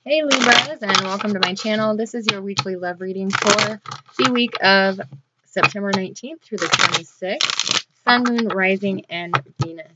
Hey Libras, and welcome to my channel. This is your weekly love reading for the week of September 19th through the 26th. Sun, Moon, Rising, and Venus.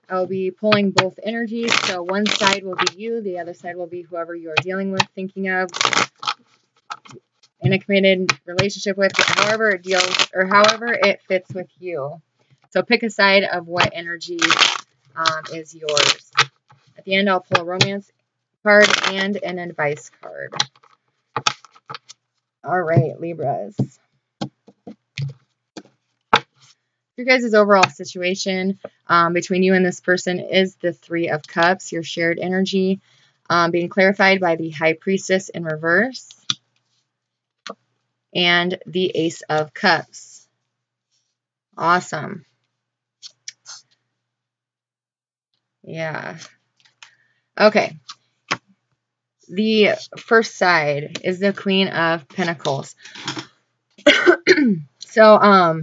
I'll be pulling both energies, so one side will be you, the other side will be whoever you're dealing with, thinking of, in a committed relationship with, however it deals, or however it fits with you. So pick a side of what energy is yours. At the end, I'll pull a romance card and an advice card. All right, Libras. Your guys' overall situation between you and this person is the Three of Cups, your shared energy, being clarified by the High Priestess in reverse and the Ace of Cups. Awesome. Yeah. Okay. The first side is the Queen of Pentacles. So,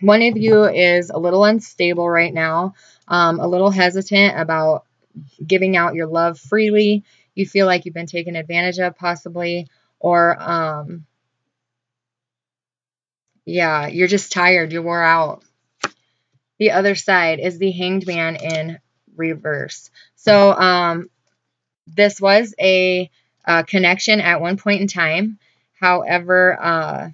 one of you is a little unstable right now, a little hesitant about giving out your love freely. You feel like you've been taken advantage of possibly, or yeah, you're just tired, you're wore out. The other side is the Hanged Man in reverse. So this was a connection at one point in time. However,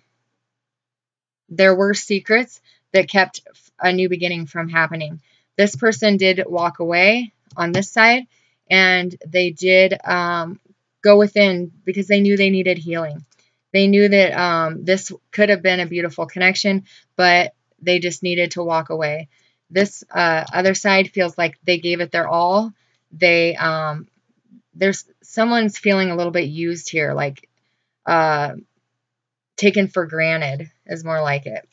there were secrets that kept a new beginning from happening. This person did walk away on this side, and they did go within because they knew they needed healing. They knew that this could have been a beautiful connection, but they just needed to walk away. This other side feels like they gave it their all. There's someone's feeling a little bit used here, like taken for granted is more like it.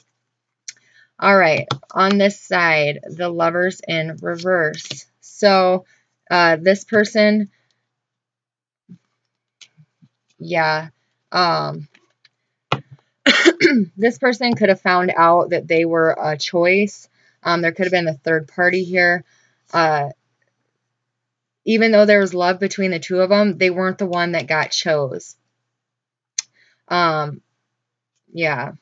All right, on this side, the Lovers in reverse. So this person, yeah, this person could have found out that they were a choice. There could have been a third party here. Even though there was love between the two of them, they weren't the one that got chose. Yeah.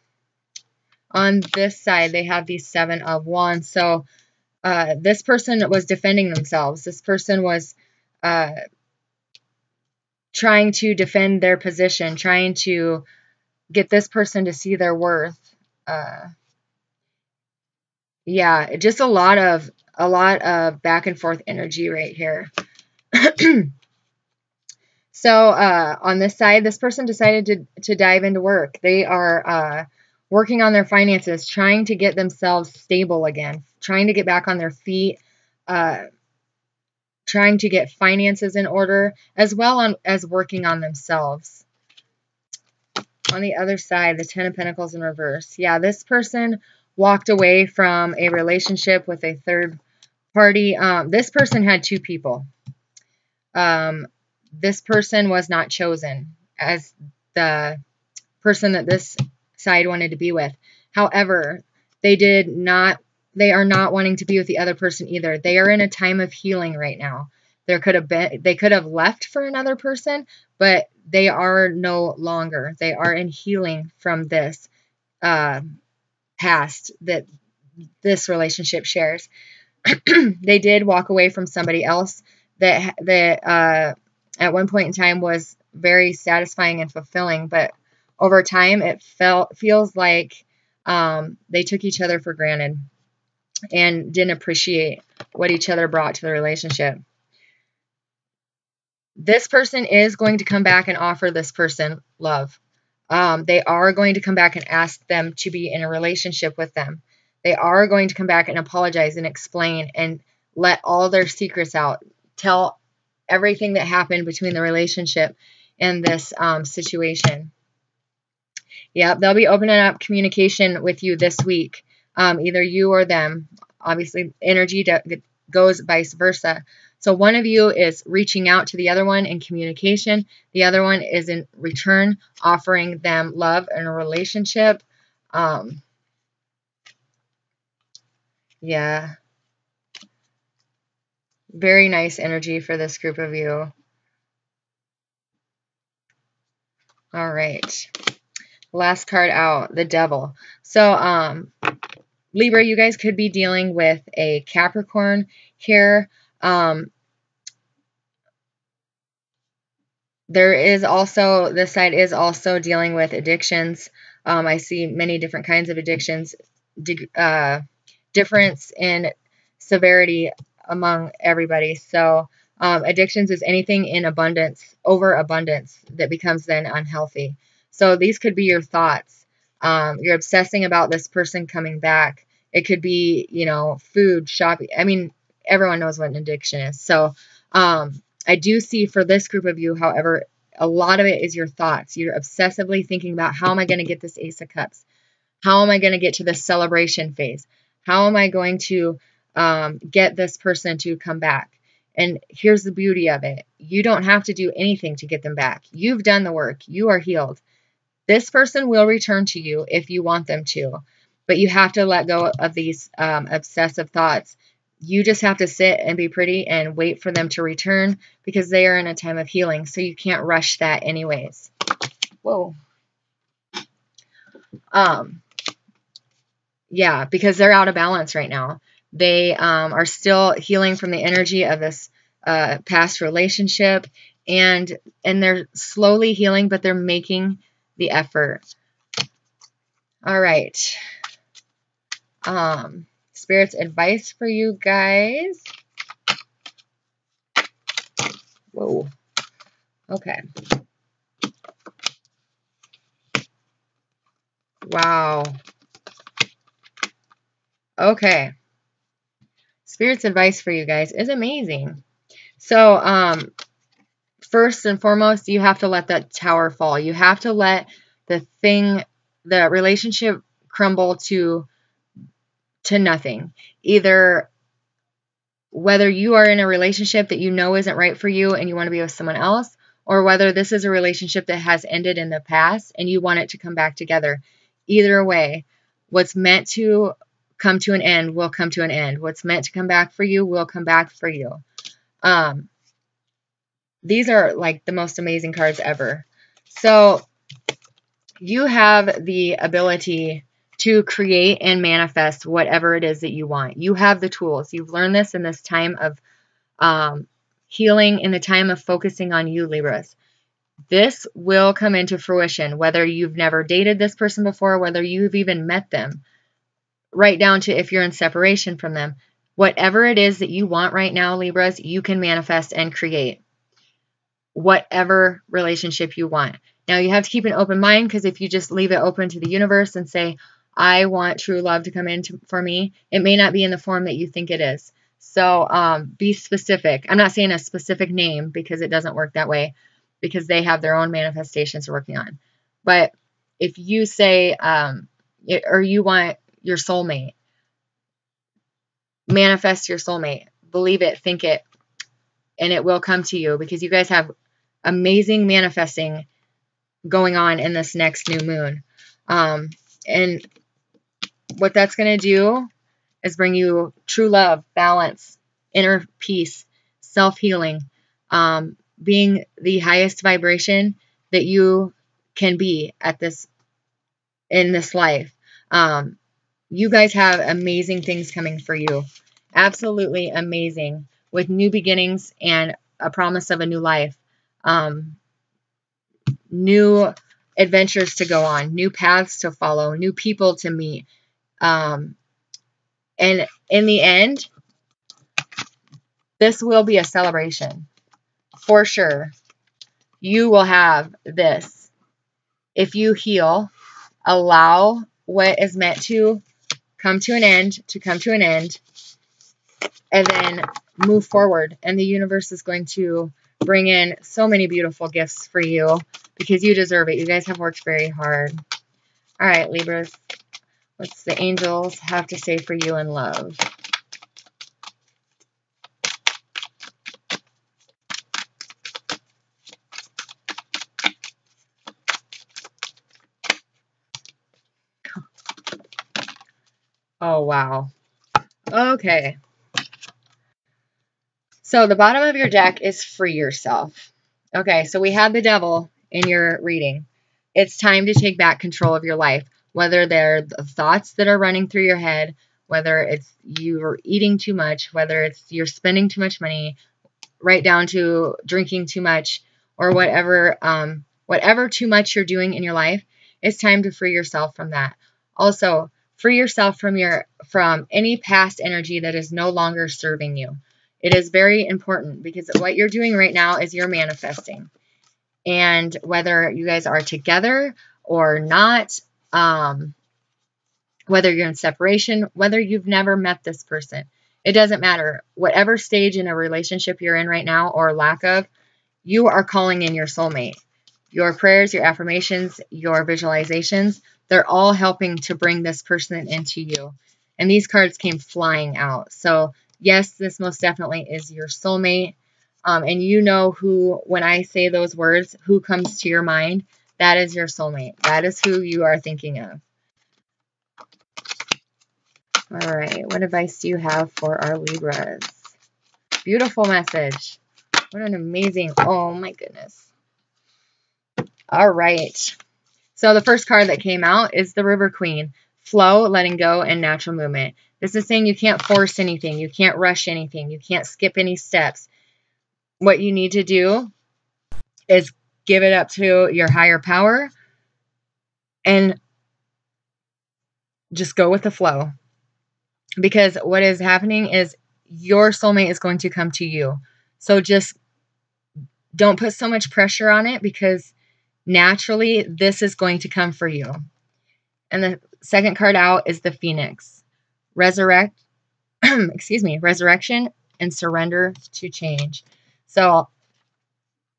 On this side, they have the Seven of Wands. So this person was defending themselves. This person was trying to defend their position, trying to get this person to see their worth. Yeah, just a lot of back and forth energy right here. So on this side, this person decided to dive into work. They are working on their finances, trying to get themselves stable again, trying to get back on their feet, trying to get finances in order, as well as working on themselves. On the other side, the Ten of Pentacles in reverse. Yeah, this person walked away from a relationship with a third party. This person had two people. This person was not chosen as the person that this side wanted to be with. However, they are not wanting to be with the other person either. They are in a time of healing right now. They could have left for another person, but they are no longer. They are in healing from this past that this relationship shares. They did walk away from somebody else that at one point in time was very satisfying and fulfilling, but over time it feels like they took each other for granted and didn't appreciate what each other brought to the relationship. This person is going to come back and offer this person love. They are going to come back and ask them to be in a relationship with them. They are going to come back and apologize and explain and let all their secrets out. Tell everything that happened between the relationship and this situation. Yeah, they'll be opening up communication with you this week, either you or them. Obviously, energy goes vice versa. So one of you is reaching out to the other one in communication. The other one is in return offering them love and a relationship. Yeah. Very nice energy for this group of you. All right. Last card out, the Devil. So, Libra, you guys could be dealing with a Capricorn here. There is also, this side is also dealing with addictions. I see many different kinds of addictions, difference in severity among everybody. So addictions is anything in abundance, overabundance, that becomes then unhealthy. So these could be your thoughts. You're obsessing about this person coming back. It could be, you know, food, shopping. I mean, everyone knows what an addiction is. So I do see for this group of you, however, a lot of it is your thoughts. You're obsessively thinking about, how am I going to get this Ace of Cups? How am I going to get to the celebration phase? How am I going to get this person to come back? And here's the beauty of it. You don't have to do anything to get them back. You've done the work. You are healed. This person will return to you if you want them to. But you have to let go of these obsessive thoughts. You just have to sit and be pretty and wait for them to return, because they are in a time of healing. So you can't rush that anyways. Whoa. Yeah, because they're out of balance right now. They are still healing from the energy of this past relationship, and they're slowly healing, but they're making the effort. All right. Spirit's advice for you guys. Whoa. Okay. Wow. Okay. Spirit's advice for you guys is amazing. So, first and foremost, you have to let that tower fall. You have to let the relationship crumble to nothing. Either whether you are in a relationship that you know isn't right for you and you want to be with someone else, or whether this is a relationship that has ended in the past and you want it to come back together. Either way, what's meant to come to an end will come to an end. What's meant to come back for you will come back for you. These are like the most amazing cards ever. So you have the ability to create and manifest whatever it is that you want. You have the tools. You've learned this in this time of healing, in the time of focusing on you, Libras. This will come into fruition, whether you've never dated this person before, whether you've even met them, right down to if you're in separation from them. Whatever it is that you want right now, Libras, you can manifest and create whatever relationship you want. Now, you have to keep an open mind, because if you just leave it open to the universe and say, I want true love to come in for me, it may not be in the form that you think it is. So be specific. I'm not saying a specific name, because it doesn't work that way, because they have their own manifestations they're working on. But if you say, or you want your soulmate, manifest your soulmate. Believe it, think it, and it will come to you, because you guys have amazing manifesting going on in this next new moon. And what that's going to do is bring you true love, balance, inner peace, self-healing, being the highest vibration that you can be in this life. You guys have amazing things coming for you. Absolutely amazing, with new beginnings and a promise of a new life. New adventures to go on, new paths to follow, new people to meet. And in the end, this will be a celebration. For sure. You will have this. If you heal, allow what is meant to come to an end, and then move forward. And the universe is going to bring in so many beautiful gifts for you, because you deserve it. You guys have worked very hard. All right, Libras. What's the angels have to say for you in love? Oh, wow. Okay. So the bottom of your deck is free yourself. Okay, so we had the devil in your reading. It's time to take back control of your life, whether they're the thoughts that are running through your head, whether it's you're eating too much, whether it's you're spending too much money, right down to drinking too much, or whatever too much you're doing in your life. It's time to free yourself from that. Also, free yourself from any past energy that is no longer serving you. It is very important because what you're doing right now is you're manifesting. And whether you guys are together or not, whether you're in separation, whether you've never met this person, it doesn't matter. Whatever stage in a relationship you're in right now or lack of, you are calling in your soulmate. Your prayers, your affirmations, your visualizations, they're all helping to bring this person into you. And these cards came flying out. So yes, this most definitely is your soulmate. And you know who, when I say those words, who comes to your mind, that is your soulmate. That is who you are thinking of. All right, what advice do you have for our Libras? Beautiful message. What an amazing, oh my goodness. All right. So the first card that came out is the River Queen. Flow, letting go, and natural movement. This is saying you can't force anything. You can't rush anything. You can't skip any steps. What you need to do is give it up to your higher power and just go with the flow. Because what is happening is your soulmate is going to come to you. So just don't put so much pressure on it, because naturally this is going to come for you. And the second card out is the Phoenix. Resurrection and surrender to change. So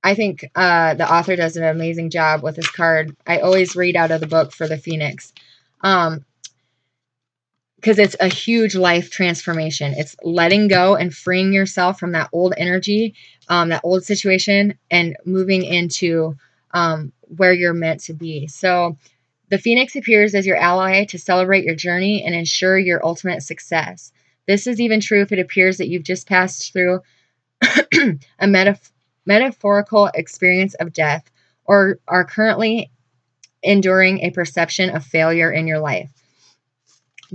I think the author does an amazing job with this card. I always read out of the book for the Phoenix. Because it's a huge life transformation. It's letting go and freeing yourself from that old energy, that old situation, and moving into where you're meant to be. So the Phoenix appears as your ally to celebrate your journey and ensure your ultimate success. This is even true if it appears that you've just passed through a metaphorical experience of death, or are currently enduring a perception of failure in your life.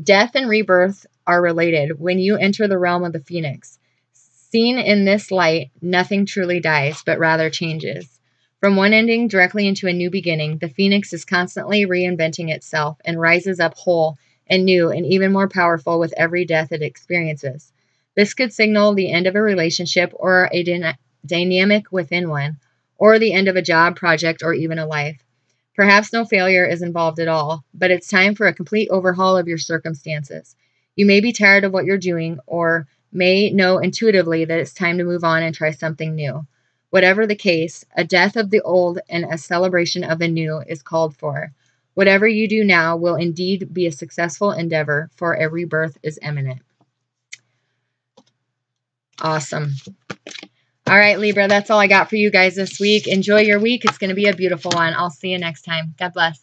Death and rebirth are related when you enter the realm of the Phoenix. Seen in this light, nothing truly dies, but rather changes. From one ending directly into a new beginning, the Phoenix is constantly reinventing itself and rises up whole and new and even more powerful with every death it experiences. This could signal the end of a relationship or a dynamic within one, or the end of a job, project, or even a life. Perhaps no failure is involved at all, but it's time for a complete overhaul of your circumstances. You may be tired of what you're doing, or may know intuitively that it's time to move on and try something new. Whatever the case, a death of the old and a celebration of the new is called for. Whatever you do now will indeed be a successful endeavor, for a rebirth is imminent. Awesome. All right, Libra, that's all I got for you guys this week. Enjoy your week. It's going to be a beautiful one. I'll see you next time. God bless.